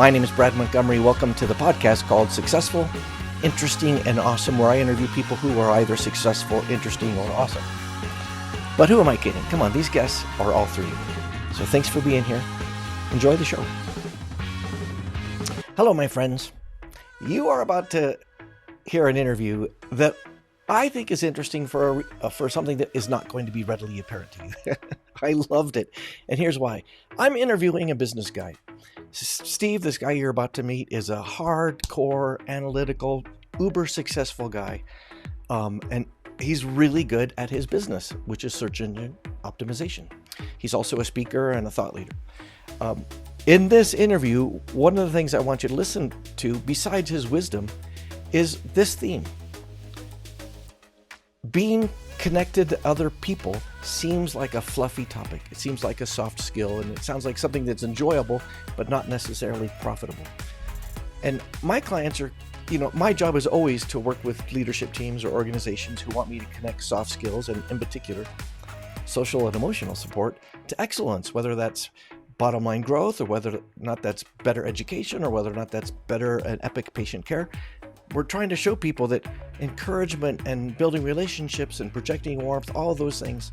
My name is Brad Montgomery. Welcome to the podcast called Successful, Interesting, and Awesome, where I interview people who are either successful, interesting, or awesome. But who am I kidding? Come on, these guests are all three. So thanks for being here. Enjoy the show. Hello, my friends. You are about to hear an interview that I think is interesting for something that is not going to be readily apparent to you. I loved it. And here's why. I'm interviewing a business guy. Steve, this guy you're about to meet, is a hardcore, analytical, uber successful guy. And he's really good at his business, which is search engine optimization. He's also a speaker and a thought leader. In this interview, one of the things I want you to listen to, besides his wisdom, is this theme. Being connected to other people seems like a fluffy topic. It seems like a soft skill, and it sounds like something that's enjoyable, but not necessarily profitable. And my clients are, my job is always to work with leadership teams or organizations who want me to connect soft skills, and in particular, social and emotional support, to excellence, whether that's bottom line growth, or whether or not that's better education, or whether or not that's better and epic patient care. We're trying to show people that encouragement and building relationships and projecting warmth, all of those things,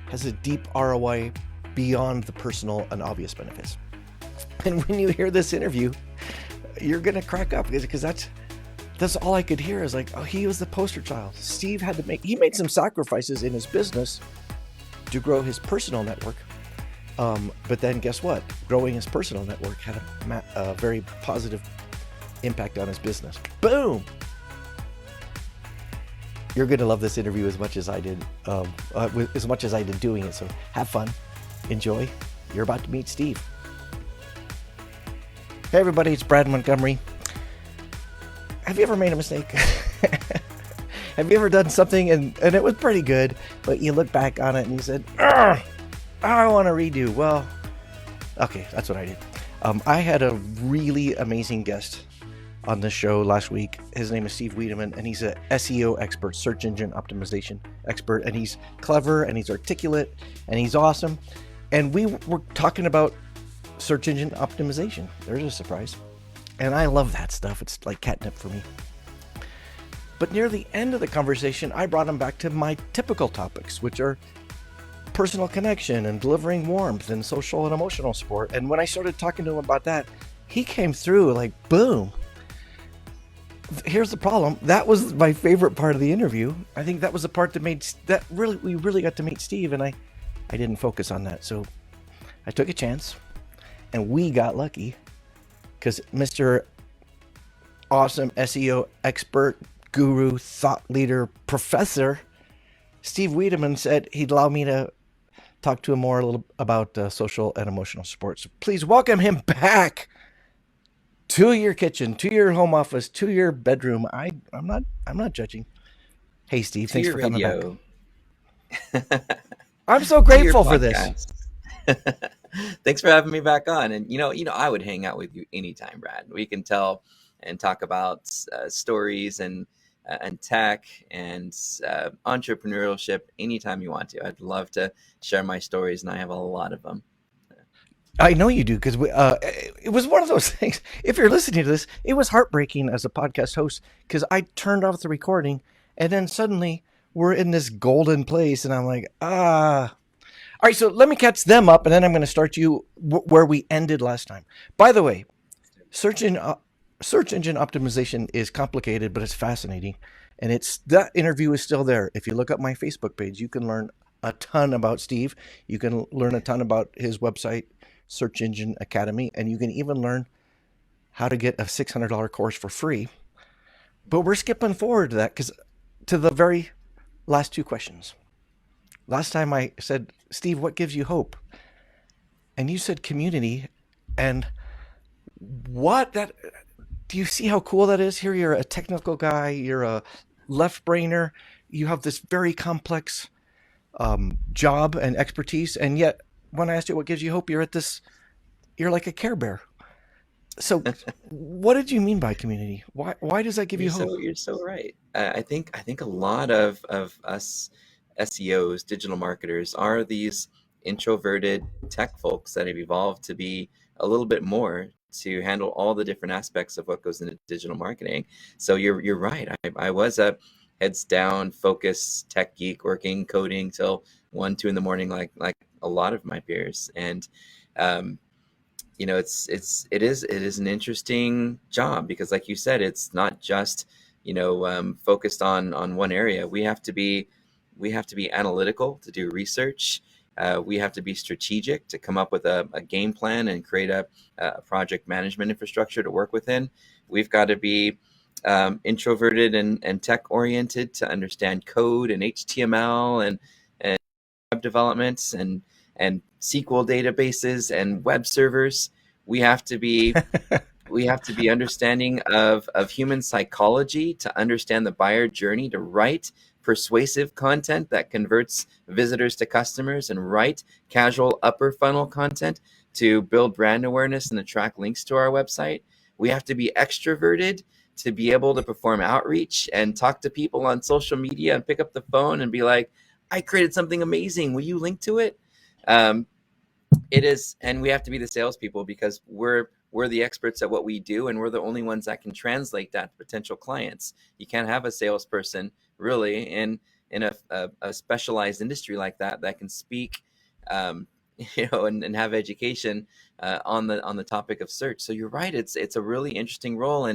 has a deep ROI beyond the personal and obvious benefits. And when you hear this interview, you're going to crack up because that's all I could hear is like, oh, he was the poster child. Steve he made some sacrifices in his business to grow his personal network. But then guess what? Growing his personal network had a very positive impact on his business. Boom! You're going to love this interview as much as I did, doing it. So have fun, enjoy. You're about to meet Steve. Hey everybody, it's Brad Montgomery. Have you ever made a mistake? Have you ever done something and it was pretty good, but you look back on it and you said, I want to redo? Well, okay, that's what I did. I had a really amazing guest on this show last week. His name is Steve Wiiderman, and he's a SEO expert, search engine optimization expert, and he's clever and he's articulate and he's awesome. And we were talking about search engine optimization. There's a surprise. And I love that stuff. It's like catnip for me. But near the end of the conversation, I brought him back to my typical topics, which are personal connection and delivering warmth and social and emotional support. And when I started talking to him about that, he came through like boom. Here's the problem. That was my favorite part of the interview. I think that was the part that we really got to meet Steve, and I didn't focus on that. So I took a chance, and we got lucky because Mr. Awesome SEO expert, guru, thought leader, professor, Steve Wiiderman said he'd allow me to talk to him a little about social and emotional support. So please welcome him back to your kitchen, to your home office, to your bedroom. I'm not judging. Hey Steve, thanks for coming back. I'm so grateful for this. Thanks for having me back on. And I would hang out with you anytime, Brad. We can tell and talk about stories and tech and entrepreneurship anytime you want to. I'd love to share my stories, and I have a lot of them. I know you do, because it was one of those things. If you're listening to this, it was heartbreaking as a podcast host because I turned off the recording, and then suddenly we're in this golden place, and I'm like, All right, so let me catch them up, and then I'm going to start you where we ended last time. By the way, search engine optimization is complicated, but it's fascinating, and that interview is still there. If you look up my Facebook page, you can learn a ton about Steve. You can learn a ton about his website, Search Engine Academy, and you can even learn how to get a $600 course for free. But we're skipping forward to that to the very last two questions. Last time I said, Steve, what gives you hope? And you said community. And do you see how cool that is? Here you're a technical guy, you're a left brainer, you have this very complex job and expertise, and yet when I asked you what gives you hope, you're like a Care Bear. So what did you mean by community? Why does that give you hope? You're so right. I think a lot of us SEOs, digital marketers, are these introverted tech folks that have evolved to be a little bit more to handle all the different aspects of what goes into digital marketing. So you're right. I was a heads down, focused tech geek working coding till 1, 2 in the morning, like a lot of my peers. And um, it is an interesting job because, like you said, it's not just focused on one area. We have to be analytical to do research. We have to be strategic to come up with a game plan and create a project management infrastructure to work within. We've got to be introverted and tech oriented to understand code and HTML and web development and SQL databases and web servers. We have to be understanding of human psychology to understand the buyer journey, to write persuasive content that converts visitors to customers, and write casual upper funnel content to build brand awareness and attract links to our website. We have to be extroverted to be able to perform outreach and talk to people on social media and pick up the phone and be like, I created something amazing. Will you link to it? It is, and we have to be the salespeople because we're the experts at what we do, and we're the only ones that can translate that to potential clients. You can't have a salesperson really in a specialized industry like that can speak, and have education on the topic of search. So you're right; it's a really interesting role,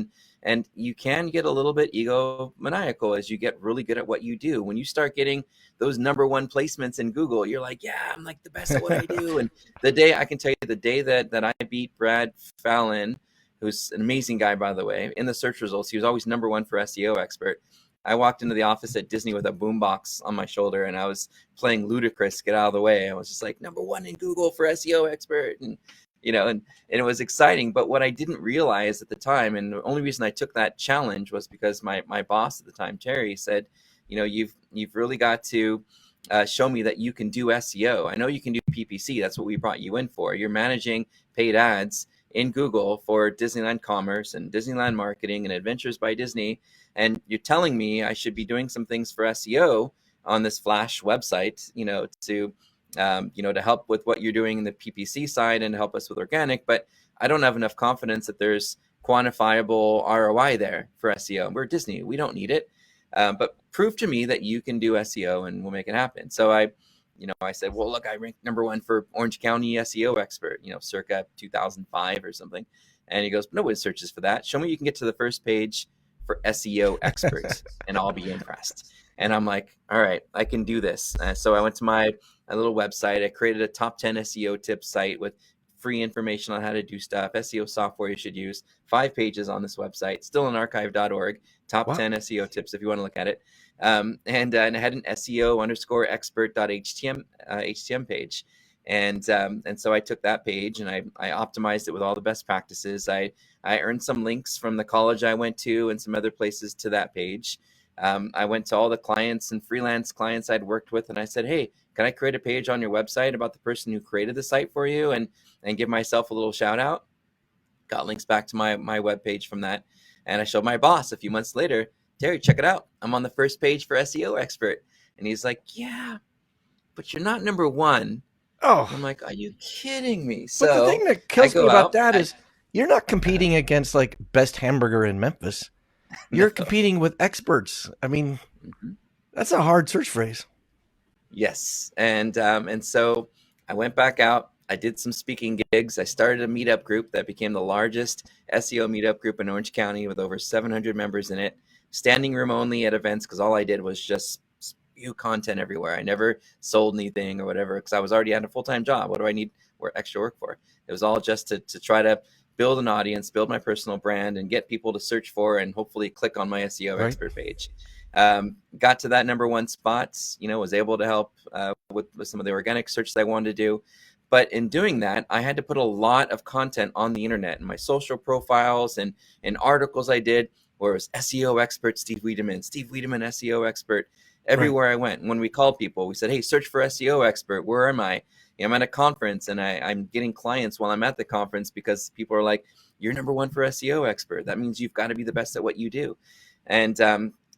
and you can get a little bit egomaniacal as you get really good at what you do. When you start getting those #1 placements in Google, you're like, yeah, I'm like the best at what I do. And I can tell you the day that I beat Brad Fallon, who's an amazing guy, by the way, in the search results, he was always #1 for SEO expert. I walked into the office at Disney with a boombox on my shoulder, and I was playing Ludacris, Get Out of the Way. I was just like, #1 in Google for SEO expert. And it was exciting. But what I didn't realize at the time, and the only reason I took that challenge was because my boss at the time, Terry, said, you've really got to show me that you can do SEO. I know you can do PPC. That's what we brought you in for. You're managing paid ads in Google for Disneyland Commerce and Disneyland Marketing and Adventures by Disney. And you're telling me I should be doing some things for SEO on this Flash website, to help with what you're doing in the PPC side and help us with organic. But I don't have enough confidence that there's quantifiable ROI there for SEO. We're Disney. We don't need it. But prove to me that you can do SEO and we'll make it happen. So I said, well, look, I ranked #1 for Orange County SEO expert, circa 2005 or something. And he goes, nobody searches for that. Show me you can get to the first page for SEO expert and I'll be impressed. And I'm like, all right, I can do this. So I went to my little website. I created a top 10 SEO tips site with free information on how to do stuff, SEO software you should use, 5 pages on this website, still in archive.org, top 10 SEO tips if you want to look at it. And I had an SEO_expert.html page. And so I took that page and I optimized it with all the best practices. I earned some links from the college I went to and some other places to that page. I went to all the clients and freelance clients I'd worked with, and I said, hey, can I create a page on your website about the person who created the site for you and give myself a little shout out? Got links back to my webpage from that. And I showed my boss a few months later, Terry, check it out. I'm on the first page for SEO expert. And he's like, yeah, but you're not #1. Oh, I'm like, are you kidding me? but the thing that kills me about that is you're not competing against like best hamburger in Memphis. You're competing with experts. I mean, that's a hard search phrase. Yes. And so I went back out. I did some speaking gigs. I started a meetup group that became the largest SEO meetup group in Orange County with over 700 members in it, standing room only at events because all I did was just spew content everywhere. I never sold anything or whatever because I was already at a full-time job. What do I need extra work for? It was all just to try to build an audience, build my personal brand, and get people to search for and hopefully click on my SEO expert page. Got to that #1 spot, was able to help with some of the organic search that I wanted to do. But in doing that, I had to put a lot of content on the internet and my social profiles and articles I did where it was SEO expert Steve Wiiderman, SEO expert, everywhere I went. And when we called people, we said, hey, search for SEO expert. Where am I? I'm at a conference and I'm getting clients while I'm at the conference because people are like, you're #1 for SEO expert. That means you've got to be the best at what you do. And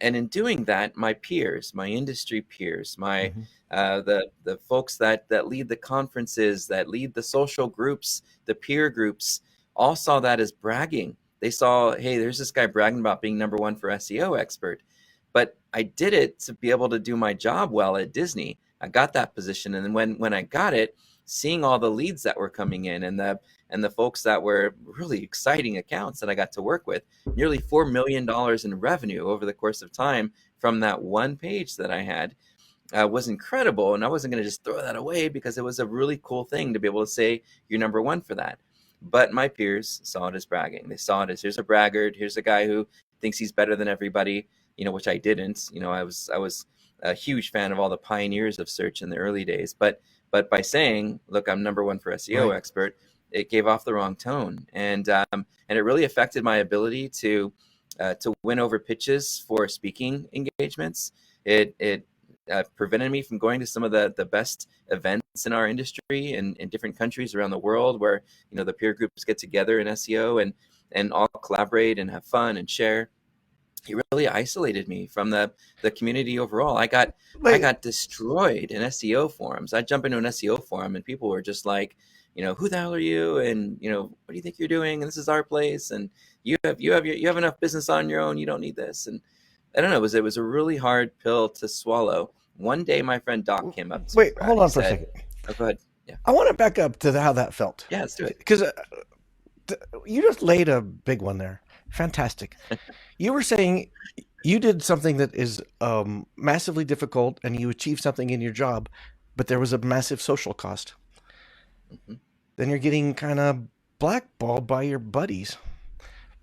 in doing that, my peers, my industry peers, the folks that lead the conferences, that lead the social groups, the peer groups, all saw that as bragging. They saw, hey, there's this guy bragging about being number one for SEO expert. But I did it to be able to do my job well at Disney. I got that position, and then when I got it, seeing all the leads that were coming in, and the folks that were really exciting accounts that I got to work with, nearly $4 million in revenue over the course of time from that one page that I had, was incredible. And I wasn't going to just throw that away, because it was a really cool thing to be able to say you're number one for that. But my peers saw it as bragging. They saw it as, here's a braggart, here's a guy who thinks he's better than everybody, which I didn't. I was a huge fan of all the pioneers of search in the early days. But by saying, look, I'm number one for SEO expert, it gave off the wrong tone. And it really affected my ability to win over pitches for speaking engagements. It prevented me from going to some of the best events in our industry in different countries around the world, where the peer groups get together in SEO and all collaborate and have fun and share. It really isolated me from the community overall. I got destroyed in SEO forums. I'd jump into an SEO forum and people were just like, who the hell are you? And what do you think you're doing? And this is our place. And you have enough business on your own. You don't need this. And I don't know. It was a really hard pill to swallow. One day, my friend Doc came up to me. Wait, hold on for a second. Oh, go ahead. Yeah. I want to back up to how that felt. Yeah, let's do it. Because you just laid a big one there. Fantastic. You were saying you did something that is massively difficult, and you achieved something in your job, but there was a massive social cost. Mm-hmm. Then you're getting kind of blackballed by your buddies.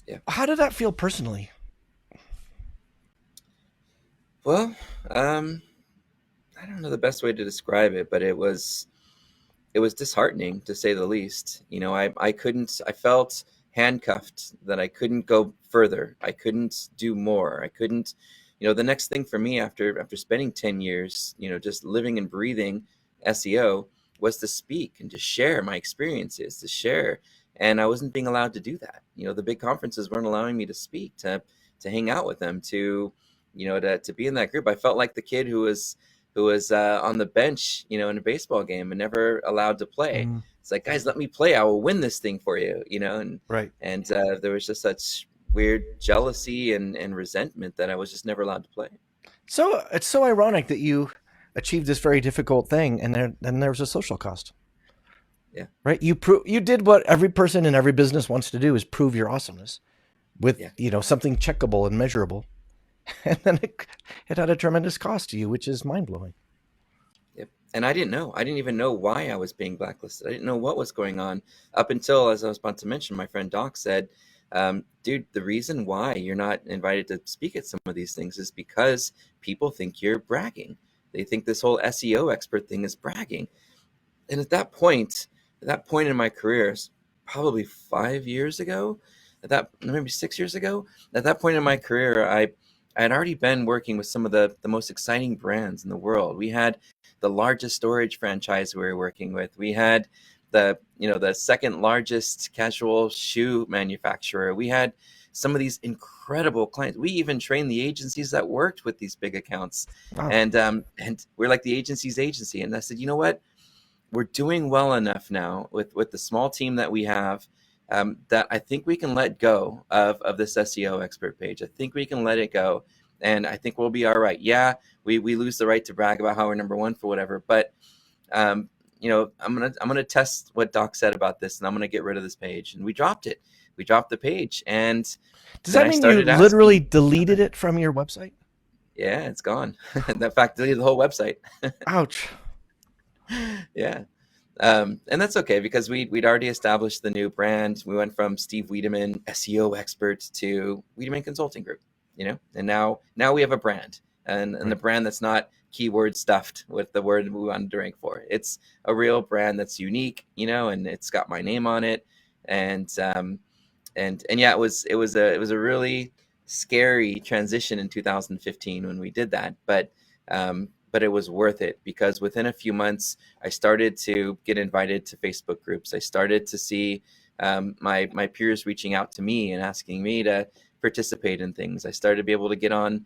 Yeah. How did that feel personally? Well, I don't know the best way to describe it, but it was disheartening, to say the least. I felt handcuffed, that I couldn't go further. I couldn't do more. I couldn't, the next thing for me after spending 10 years, just living and breathing SEO, was to speak and to share my experiences, to share. And I wasn't being allowed to do that. The big conferences weren't allowing me to speak, to hang out with them, to be in that group. I felt like the kid who was on the bench, in a baseball game and never allowed to play. Mm. It's like, guys, let me play. I will win this thing for you, and right. And there was just such weird jealousy and resentment that I was just never allowed to play. So it's so ironic that you achieved this very difficult thing, and then there's a social cost. Yeah. Right. You did what every person in every business wants to do, is prove your awesomeness with something checkable and measurable. And then it had a tremendous cost to you, which is mind-blowing. Yep. And I didn't know. I didn't even know why I was being blacklisted. I didn't know what was going on, up until, as I was about to mention, my friend Doc said, dude, the reason why you're not invited to speak at some of these things is because people think you're bragging. They think this whole SEO expert thing is bragging. And at that point in my career, probably 5 years ago, maybe 6 years ago, at that point in my career, I had already been working with some of the most exciting brands in the world. We had the largest storage franchise we were working with. We had the second largest casual shoe manufacturer. We had some of these incredible clients. We even trained the agencies that worked with these big accounts. Wow. And we're like the agency's agency. And I said, you know what? We're doing well enough now with the small team that we have, that I think we can let go of this SEO expert page. I think we can let it go, and I think we'll be all right. Yeah, we lose the right to brag about how we're number one for whatever, but I'm gonna test what Doc said about this, and I'm gonna get rid of this page. And we dropped it. We dropped the page. And does that mean you literally deleted it from your website? Yeah, it's gone. In fact, deleted the whole website. Ouch. Yeah. And that's okay, because we'd already established the new brand. We went from Steve Wiiderman, SEO expert, to Wiiderman Consulting Group, and now we have a brand, and the brand that's not keyword stuffed with the word we wanted to rank for. It's a real brand that's unique, and it's got my name on it. And yeah, it was a really scary transition in 2015 when we did that, but it was worth it, because within a few months, I started to get invited to Facebook groups. I started to see my peers reaching out to me and asking me to participate in things. I started to be able to get on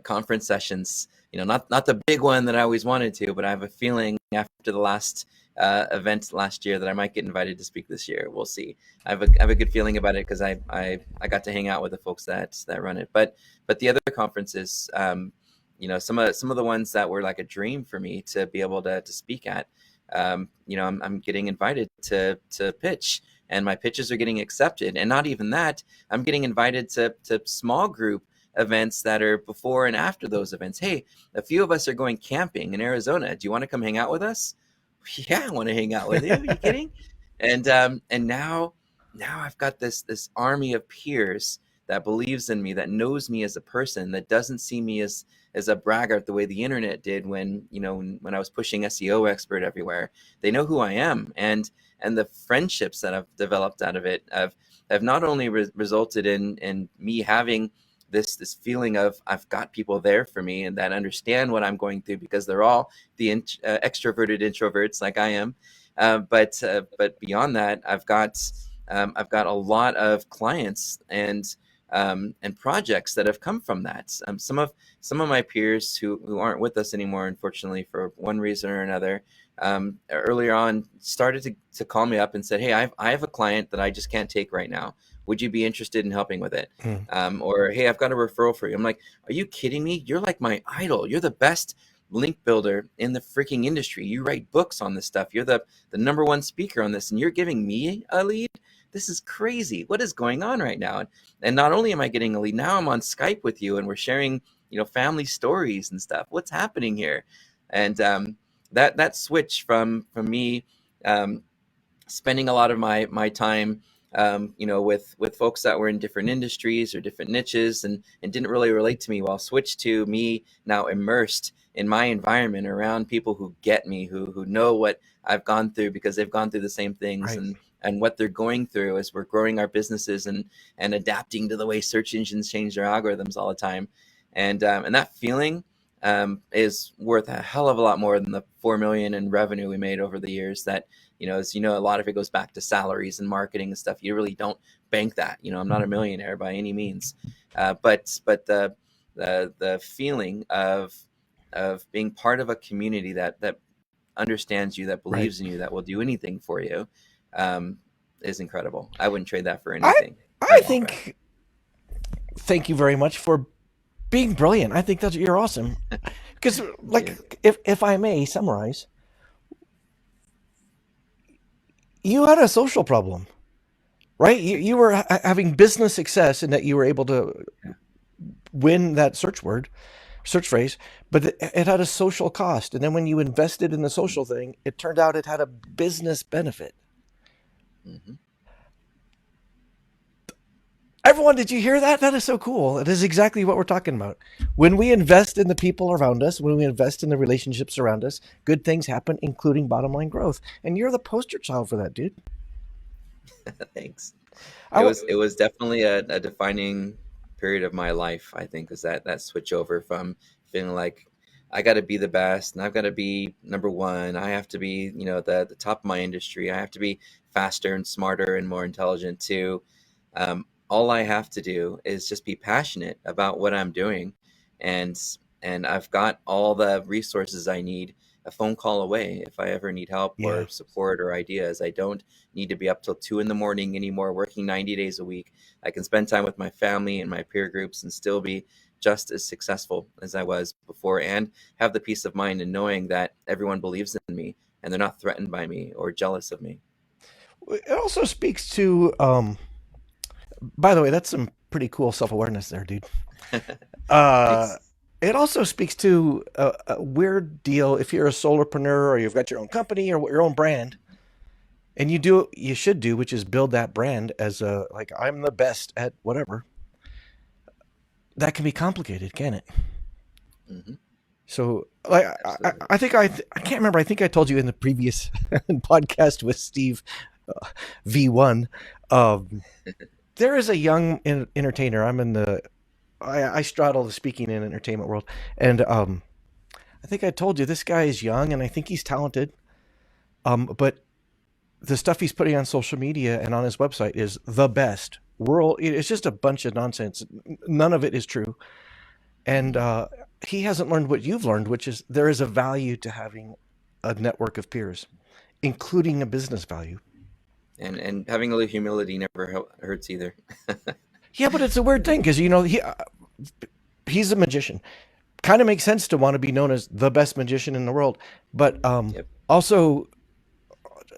conference sessions. Not the big one that I always wanted to, but I have a feeling after after the last event last year that I might get invited to speak this year. We'll see. I have a good feeling about it because I got to hang out with the folks that run it. But the other conferences, some of the ones that were like a dream for me to be able to speak at, I'm getting invited to pitch, and my pitches are getting accepted. And not even that, I'm getting invited to small group events that are before and after those events. Hey, a few of us are going camping in Arizona. Do you want to come hang out with us? Yeah, I want to hang out with you. Are you kidding? And now I've got this army of peers that believes in me, that knows me as a person, that doesn't see me as a braggart the way the internet did when I was pushing SEO expert everywhere. They know who I am, and the friendships that I've developed out of it have not only resulted in me having this feeling of I've got people there for me and that understand what I'm going through, because they're all the extroverted introverts like I am. But beyond that, I've got a lot of clients and projects that have come from that. Some of my peers who aren't with us anymore, unfortunately, for one reason or another, earlier on started to call me up and said, "Hey, I have a client that I just can't take right now. Would you be interested in helping with it?" Or, "Hey, I've got a referral for you." I'm like, "Are you kidding me? You're like my idol. You're the best link builder in the freaking industry. You write books on this stuff. You're the number one speaker on this, and you're giving me a lead? This is crazy. What is going on right now?" And not only am I getting a lead, now I'm on Skype with you and we're sharing, family stories and stuff. What's happening here? And that switch from me spending a lot of my time with folks that were in different industries or different niches and didn't really relate to me, while switched to me now immersed in my environment around people who get me, who know what I've gone through because they've gone through the same things. Right. And what they're going through as we're growing our businesses and adapting to the way search engines change their algorithms all the time. And that feeling is worth a hell of a lot more than the 4 million in revenue we made over the years. That, as a lot of it goes back to salaries and marketing and stuff. You really don't bank that. I'm not a millionaire by any means, but the feeling of being part of a community that understands you, that believes in you, that will do anything for you, is incredible. I wouldn't trade that for anything. I think. Thank you very much for being brilliant. I think you're awesome. Because, if I may summarize, you had a social problem, right? You were having business success in that you were able to win that search phrase, but it had a social cost. And then when you invested in the social thing, it turned out it had a business benefit. Mm-hmm. Everyone, did you hear that? That is so cool. It is exactly what we're talking about. When we invest in the people around us, when we invest in the relationships around us, good things happen, including bottom line growth. And you're the poster child for that, dude. Thanks. It was definitely a defining period of my life, I think, is that switch over from feeling like I got to be the best and I've got to be number one. I have to be, the top of my industry. I have to be faster and smarter and more intelligent too. All I have to do is just be passionate about what I'm doing, and I've got all the resources I need a phone call away if I ever need help or support or ideas. I don't need to be up till 2 a.m. anymore, working 90 days a week. I can spend time with my family and my peer groups and still be just as successful as I was before, and have the peace of mind in knowing that everyone believes in me and they're not threatened by me or jealous of me. It also speaks to, by the way, that's some pretty cool self-awareness there, dude. It also speaks to a weird deal. If you're a solopreneur or you've got your own company or your own brand, and you do what you should do, which is build that brand as I'm the best at whatever, that can be complicated, can it? Mm-hmm. So, I think I can't remember. I think I told you in the previous podcast with Steve V1. There is a young entertainer. I straddle the speaking and entertainment world, and I think I told you this guy is young, and I think he's talented. But the stuff he's putting on social media and on his website is the best. It's just a bunch of nonsense. None of it is true, and he hasn't learned what you've learned, which is there is a value to having a network of peers, including a business value. And having a little humility never hurts either. Yeah, but it's a weird thing because he's a magician. Kind of makes sense to want to be known as the best magician in the world, but Yep. also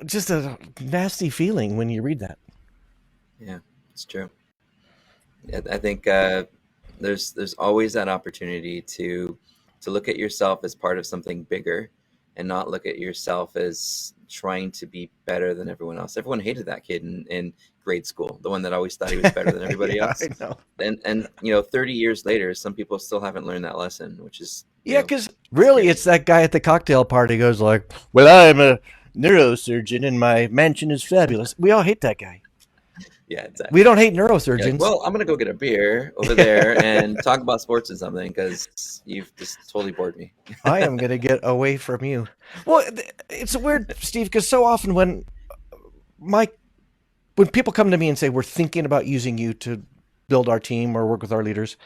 just a nasty feeling when you read that. Yeah, it's true. I think there's always that opportunity to look at yourself as part of something bigger, and not look at yourself as trying to be better than everyone else. Everyone hated that kid in grade school, the one that always thought he was better than everybody Yeah, else. I know. And 30 years later, some people still haven't learned that lesson, which is Yeah, because really, scary. it's that guy at the cocktail party goes like, "Well, I'm a neurosurgeon and my mansion is fabulous." We all hate that guy. Yeah, We exactly. don't hate You're like, neurosurgeons. well, I'm gonna go get a beer over there and talk about sports or something because you've just totally bored me. I am going to get away from you. Well, it's weird, Steve, because so often my when people come to me and say we're thinking about using you to build our team or work with our leaders,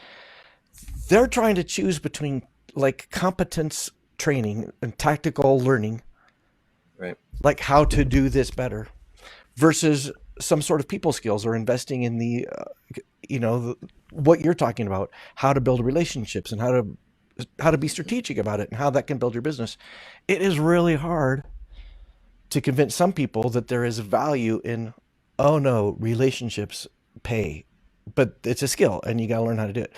they're trying to choose between like competence training and tactical learning, Right. like how to do this better, versus some sort of people skills or investing in what you're talking about, how to build relationships and how to be strategic about it and how that can build your business. It is really hard to convince some people that there is value in, oh no, relationships pay, but it's a skill and you got to learn how to do it.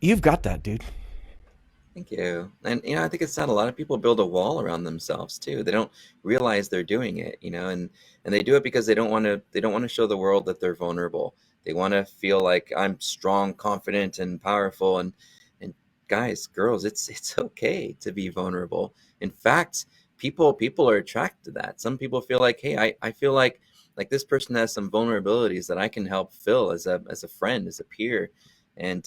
You've got that, dude. Thank you. And I think it's that a lot of people build a wall around themselves too. They don't realize they're doing it, and they do it because they don't want to show the world that they're vulnerable. They want to feel like I'm strong, confident, and powerful. And guys, girls, it's okay to be vulnerable. In fact, people are attracted to that. Some people feel like, hey, I feel like this person has some vulnerabilities that I can help fill as a friend, as a peer. And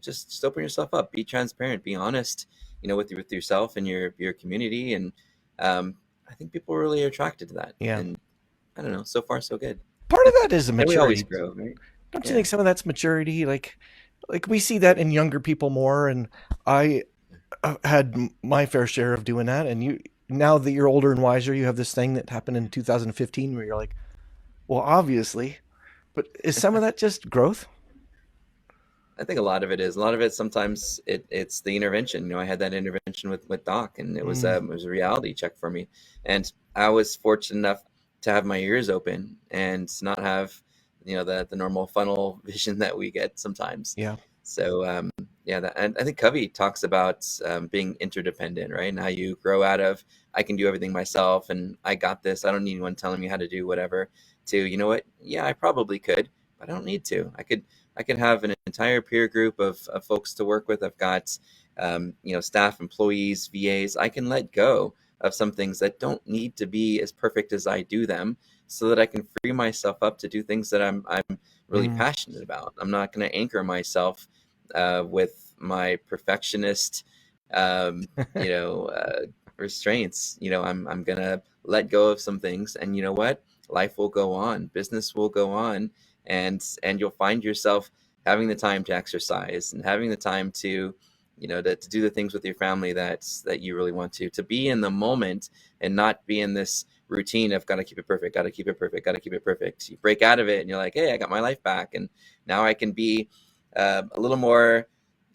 just open yourself up, be transparent, be honest, with yourself and your community. And I think people are really attracted to that. Yeah. And I don't know, so far so good. Part of that is a And we always maturity. grow, right? Don't you Yeah. think some of that's maturity? Like we see that in younger people more, and I had my fair share of doing that. And now that you're older and wiser, you have this thing that happened in 2015 where you're like, well, obviously, but is some of that just growth? I think a lot of it is. A lot of it sometimes it's the intervention. I had that intervention with Doc, and Mm, it was a reality check for me. And I was fortunate enough to have my ears open and not have the normal funnel vision that we get sometimes. yeah. So yeah, and I think Covey talks about being interdependent, right? And how you grow out of I can do everything myself, and I got this. I don't need anyone telling me how to do whatever. To you know what? Yeah, I probably could, but I don't need to. I could have an entire peer group of folks to work with. I've got, staff, employees, VAs. I can let go of some things that don't need to be as perfect as I do them, so that I can free myself up to do things that I'm really Mm, passionate about. I'm not going to anchor myself with my perfectionist, um, restraints. I'm going to let go of some things, and you know what? Life will go on, business will go on, and you'll find yourself having the time to exercise and having the time to to do the things with your family that you really want to be in the moment, and not be in this routine of got to keep it perfect, got to keep it perfect, got to keep it perfect. You break out of it and you're like, hey, I got my life back, and now I can be a little more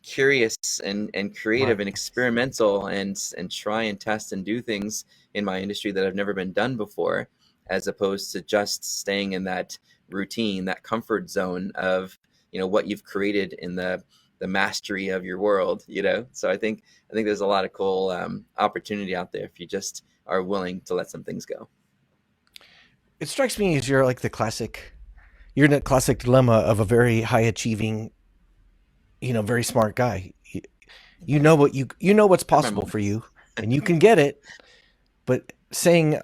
curious and creative right. and experimental, and try and test and do things in my industry that have never been done before, as opposed to just staying in that routine, that comfort zone of what you've created in the mastery of your world. So I think there's a lot of cool opportunity out there if you just are willing to let some things go. It strikes me as you're in that classic dilemma of a very high achieving, very smart guy. You know what's At my possible for moments. you, and you can get it. But saying, "Do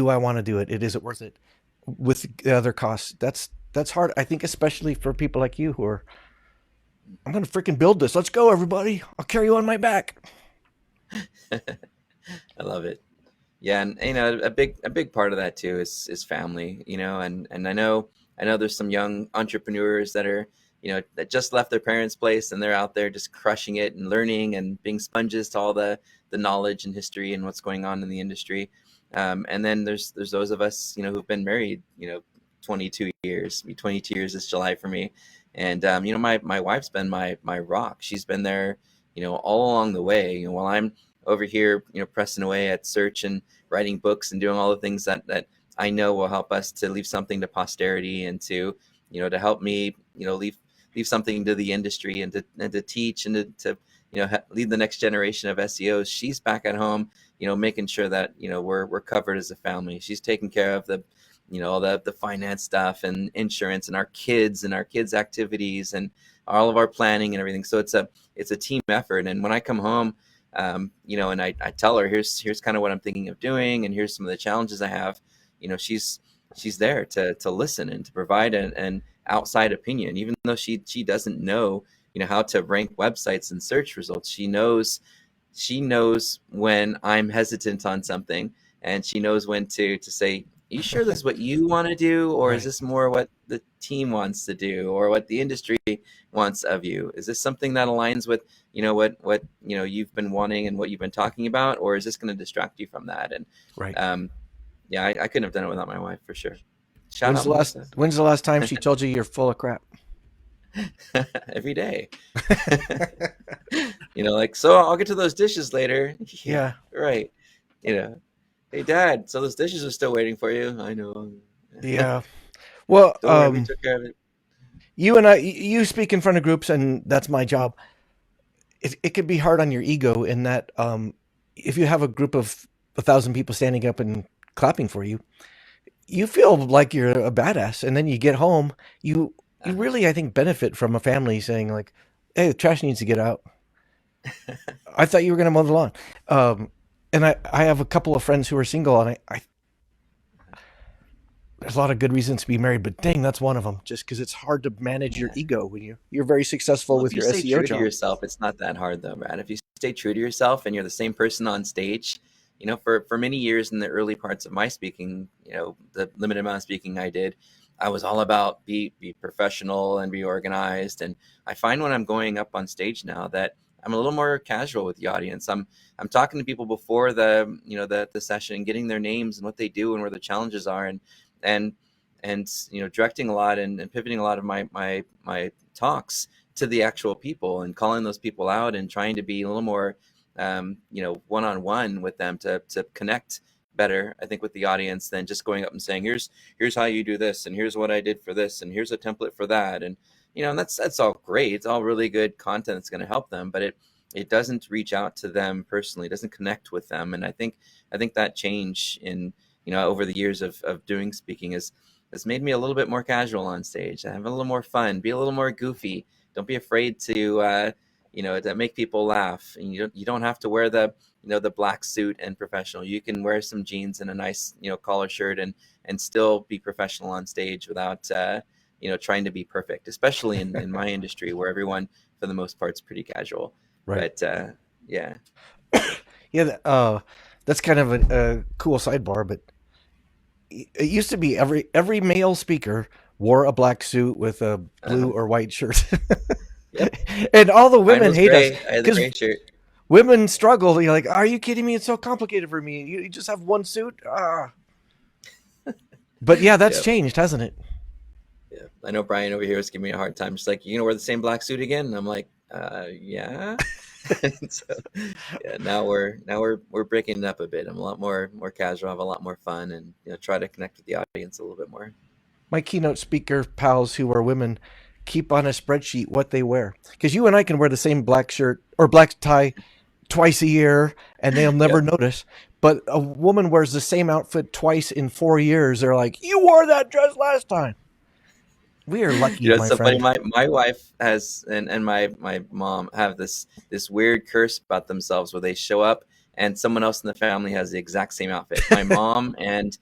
I want to do it? Is it worth it?" With the other costs, that's hard. I think, especially for people like you who are, I'm gonna freaking build this. Let's go, everybody! I'll carry you on my back. I love it. Yeah, and a big part of that too is family, and I know there's some young entrepreneurs that are, that just left their parents' place, and they're out there just crushing it and learning and being sponges to all the knowledge and history and what's going on in the industry. And then there's those of us, who've been married, 22 years. 22 years this July for me. And my wife's been my rock. She's been there, all along the way. While I'm over here, pressing away at search and writing books and doing all the things that I know will help us to leave something to posterity, and to help me, leave something to the industry, and to teach, and to lead the next generation of SEOs. She's back at home, making sure that we're covered as a family. She's taking care of all the finance stuff and insurance and our kids activities and all of our planning and everything. So it's a team effort. And when I come home, and I tell her, here's kind of what I'm thinking of doing, and here's some of the challenges I have, she's there to listen and to provide an outside opinion, even though she doesn't know, how to rank websites and search results. She knows when I'm hesitant on something, and she knows when to say, you sure this is what you want to do, or Right. is this more what the team wants to do, or what the industry wants of you? Is this something that aligns with what you've been wanting and what you've been talking about, or is this going to distract you from that? And Right. yeah, I couldn't have done it without my wife, for sure. Shout out, Melissa. When's the last time she told you you're full of crap? Every day. Like, so I'll get to those dishes later. Yeah. Right. Hey, Dad, so those dishes are still waiting for you. I know. Yeah. Well, Don't worry, we took care of it. you speak in front of groups, and that's my job. It can be hard on your ego in that, if you have a group of 1,000 people standing up and clapping for you, you feel like you're a badass, and then you get home, you really, I think, benefit from a family saying like, "Hey, the trash needs to get out. I thought you were going to mow the lawn." And I have a couple of friends who are single, and I there's a lot of good reasons to be married, but dang, that's one of them. Just because it's hard to manage your Yeah. ego when you're very successful Well, with if you your stay SEO true to job. yourself, it's not that hard though, Brad. If you stay true to yourself and you're the same person on stage, for many years in the early parts of my speaking, the limited amount of speaking I did, I was all about be professional and be organized. And I find when I'm going up on stage now that I'm a little more casual with the audience. I'm talking to people before the session, getting their names and what they do and where the challenges are, and directing a lot and pivoting a lot of my talks to the actual people and calling those people out and trying to be a little more one-on-one with them to connect better, I think, with the audience, than just going up and saying, here's how you do this, and here's what I did for this, and here's a template for that. And and that's all great. It's all really good content that's going to help them, but it doesn't reach out to them personally. It doesn't connect with them. And I think that change in over the years of doing speaking has made me a little bit more casual on stage. I have a little more fun, be a little more goofy. Don't be afraid to to make people laugh. And you don't have to wear the black suit and professional. You can wear some jeans and a nice collar shirt and still be professional on stage without trying to be perfect, especially in my industry where everyone for the most part is pretty casual. Right. But yeah. Yeah. That's kind of a cool sidebar, but it used to be every male speaker wore a black suit with a blue or white shirt. Yep. And all the Mine women was hate gray. us I had the because gray shirt. women struggle. You're like, are you kidding me? It's so complicated for me. You just have one suit. But yeah, that's Yep. changed, hasn't it? Yeah. I know Brian over here was giving me a hard time. Just like, you wear the same black suit again? And I'm like, yeah. So yeah, now we're breaking it up a bit. I'm a lot more casual, have a lot more fun, and try to connect with the audience a little bit more. My keynote speaker pals who are women keep on a spreadsheet what they wear, because you and I can wear the same black shirt or black tie twice a year and they'll never Yep. notice. But a woman wears the same outfit twice in 4 years. They're like, you wore that dress last time. We are lucky, It's my so funny. friend. My wife has and my mom have this weird curse about themselves where they show up and someone else in the family has the exact same outfit. My mom and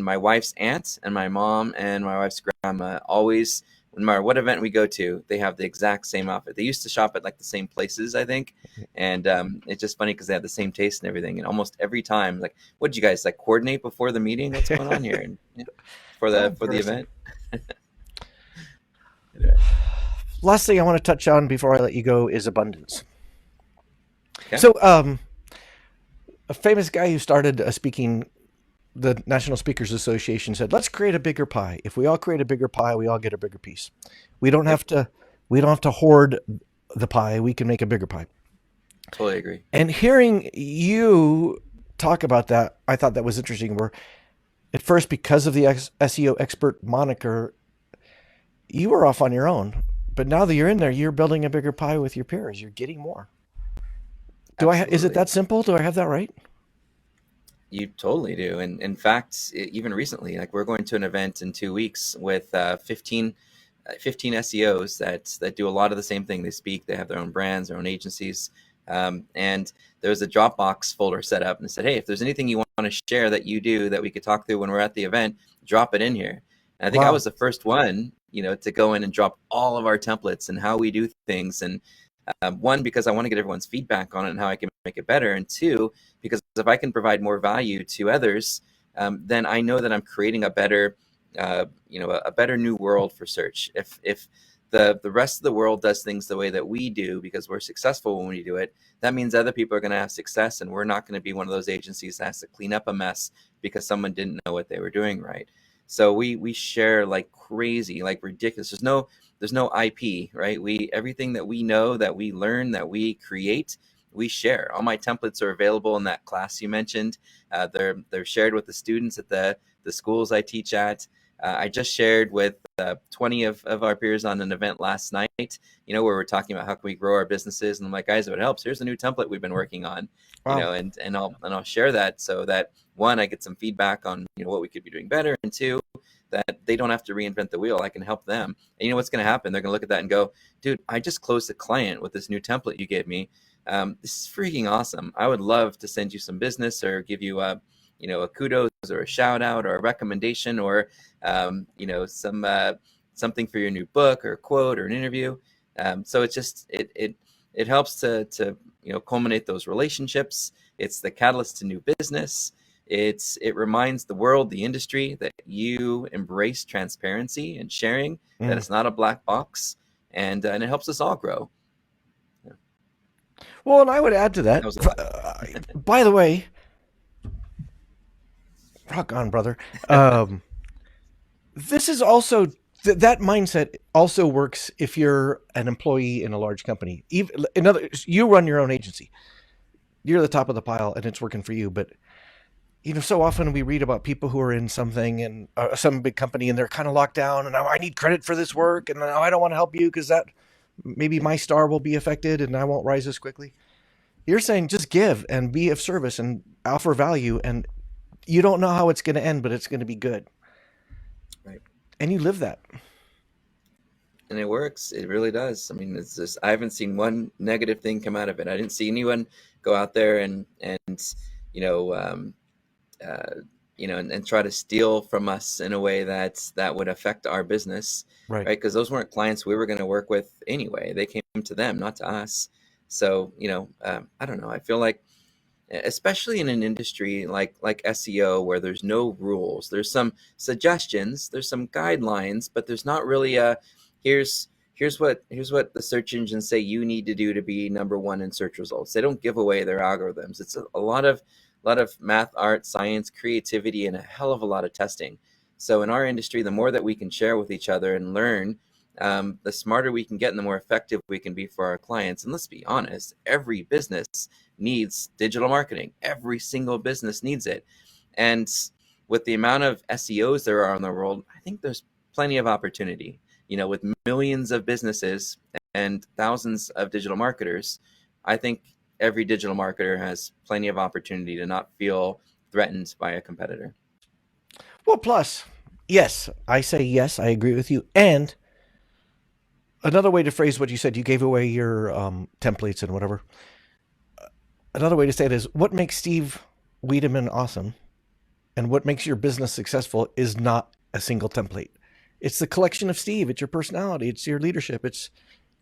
my wife's aunt and my mom and my wife's grandma always, no matter what event we go to, they have the exact same outfit. They used to shop at like the same places, I think, and it's just funny because they have the same taste and everything. And almost every time, like, what did you guys like coordinate before the meeting? What's going on here? And for the event. Anyway. Last thing I want to touch on before I let you go is abundance. Okay. So, A famous guy who started speaking, the National Speakers Association said, "Let's create a bigger pie. If we all create a bigger pie, we all get a bigger piece. We don't Yep, have to we don't have to hoard the pie. We can make a bigger pie." totally agree. And hearing you talk about that, I thought that was interesting. Where at first, because of the SEO expert moniker, you were off on your own. But now that you're in there, you're building a bigger pie with your peers. You're getting more. Is it Absolutely. that simple? Do I have that right? You totally do. And in fact, even recently, like we're going to an event in 2 weeks with 15 SEOs that do a lot of the same thing. They speak, they have their own brands, their own agencies. And there was a Dropbox folder set up and it said, hey, if there's anything you want to share that you do that we could talk through when we're at the event, drop it in here. And I think I Wow. was the first one, to go in and drop all of our templates and how we do things. And one, because I want to get everyone's feedback on it and how I can make it better. And two, because if I can provide more value to others, then I know that I'm creating a better, a better new world for search. If the rest of the world does things the way that we do because we're successful when we do it, that means other people are going to have success, and we're not going to be one of those agencies that has to clean up a mess because someone didn't know what they were doing right. So we share like crazy, like ridiculous. There's no IP, right? Everything that we know, that we learn, that we create, we share. All my templates are available in that class you mentioned. They're shared with the students at the schools I teach at. I just shared with 20 of our peers on an event last night, where we're talking about how can we grow our businesses. And I'm like, guys, if it helps, here's a new template we've been working on, Wow. and I'll share that so that one, I get some feedback on what we could be doing better, and two, that they don't have to reinvent the wheel. I can help them. And you know what's going to happen? They're going to look at that and go, dude, I just closed a client with this new template you gave me. This is freaking awesome. I would love to send you some business or give you a kudos or a shout out or a recommendation or, something for your new book or a quote or an interview. So it's just, it helps to culminate those relationships. It's the catalyst to new business. It reminds the world, the industry, that you embrace transparency and sharing, that Mm. it's not a black box, and it helps us all grow. Yeah, Well, and I would add to that that. was a lot. By the way, rock on, brother. Um, this is also that mindset also works if you're an employee in a large company. Even in other, you run your own agency. You're the top of the pile, and it's working for you. But so often we read about people who are in something and some big company, and they're kind of locked down. And now I need credit for this work, and now I don't want to help you because that maybe my star will be affected, and I won't rise as quickly. You're saying just give and be of service and offer value, and you don't know how it's going to end, but it's going to be good, Right. and you live that. And it works. It really does. I mean, it's just, I haven't seen one negative thing come out of it. I didn't see anyone go out there and you know and try to steal from us in a way that would affect our business, Right. right? Because those weren't clients we were going to work with anyway. They came to them, not to us. So I don't know. I feel like, especially in an industry like SEO, where there's no rules, there's some suggestions, there's some guidelines, but there's not really a here's here's what the search engines say you need to do to be number one in search results. They don't give away their algorithms. It's a lot of math, art, science, creativity, and a hell of a lot of testing. So in our industry, the more that we can share with each other and learn, the smarter we can get and the more effective we can be for our clients. And let's be honest, every business needs digital marketing. Every single business needs it. And with the amount of SEOs there are in the world, I think there's plenty of opportunity. With millions of businesses and thousands of digital marketers, I think every digital marketer has plenty of opportunity to not feel threatened by a competitor. Well, plus, yes, I say yes, I agree with you. And another way to phrase what you said, you gave away your templates and whatever. Another way to say it is, what makes Steve Wiiderman awesome and what makes your business successful is not a single template. It's the collection of Steve. It's your personality. It's your leadership. It's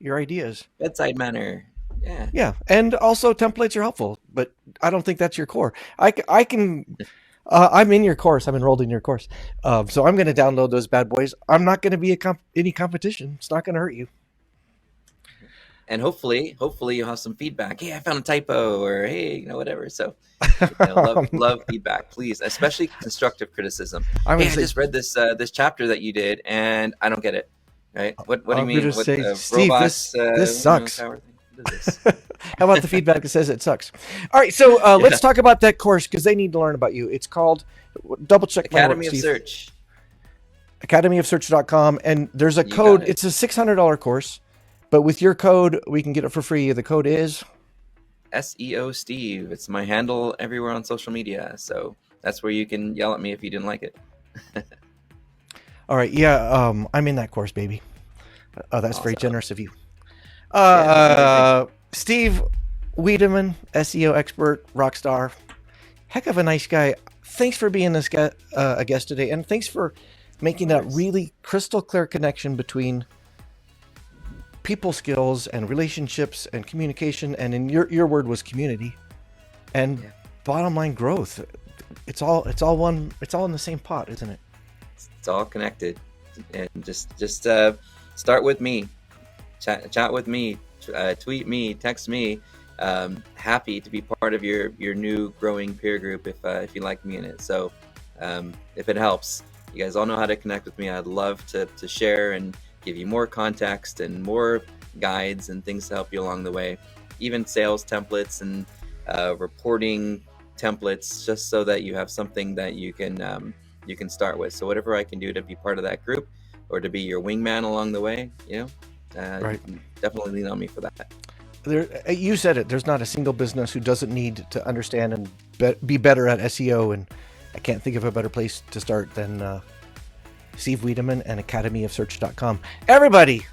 your ideas. Bedside manner. Yeah. Yeah, and also templates are helpful, but I don't think that's your core. I can. I'm in your course. I'm enrolled in your course, so I'm going to download those bad boys. I'm not going to be any competition. It's not going to hurt you. and hopefully you'll have some feedback. Hey, I found a typo, or hey, whatever. So love feedback, please, especially constructive criticism. I'm Hey, gonna I say, just read this chapter that you did, and I don't get it. Right? What do you I'm mean? gonna What say, the Steve, robots? this sucks. Tower thing? What is this? How about the feedback that says it sucks? All right, so let's talk about that course because they need to learn about you. It's called, double check my work, Academy of Steve. Search. academyofsearch.com, and there's a You code. got it. It's a $600 course, but with your code, we can get it for free. The code is SEO Steve. It's my handle everywhere on social media. So that's where you can yell at me if you didn't like it. all right. Yeah, I'm in that course, baby. That's very Awesome. generous of you. Yeah, Steve Wiiderman, SEO expert, rock star, heck of a nice guy. Thanks for being a guest today, and thanks for making that really crystal clear connection between people skills and relationships and communication, and in your word was community, and bottom line growth. It's all in the same pot, isn't it? It's all connected, and just start with me, chat with me, tweet me, text me. Happy to be part of your new growing peer group if you like me in it. So if it helps, you guys all know how to connect with me. I'd love to share and give you more context and more guides and things to help you along the way, even sales templates and reporting templates, just so that you have something that you can start with. So whatever I can do to be part of that group or to be your wingman along the way, Right. you can definitely lean on me for that. You said it. There's not a single business who doesn't need to understand and be better at SEO, and I can't think of a better place to start than Steve Wiiderman and academyofsearch.com. Everybody,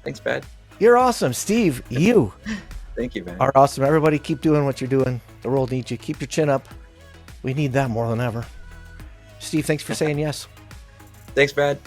Thanks, Brad. you're awesome. Steve, you Thank you, man. are awesome. Everybody, keep doing what you're doing. The world needs you. Keep your chin up. We need that more than ever. Steve, thanks for saying yes. Thanks, Brad.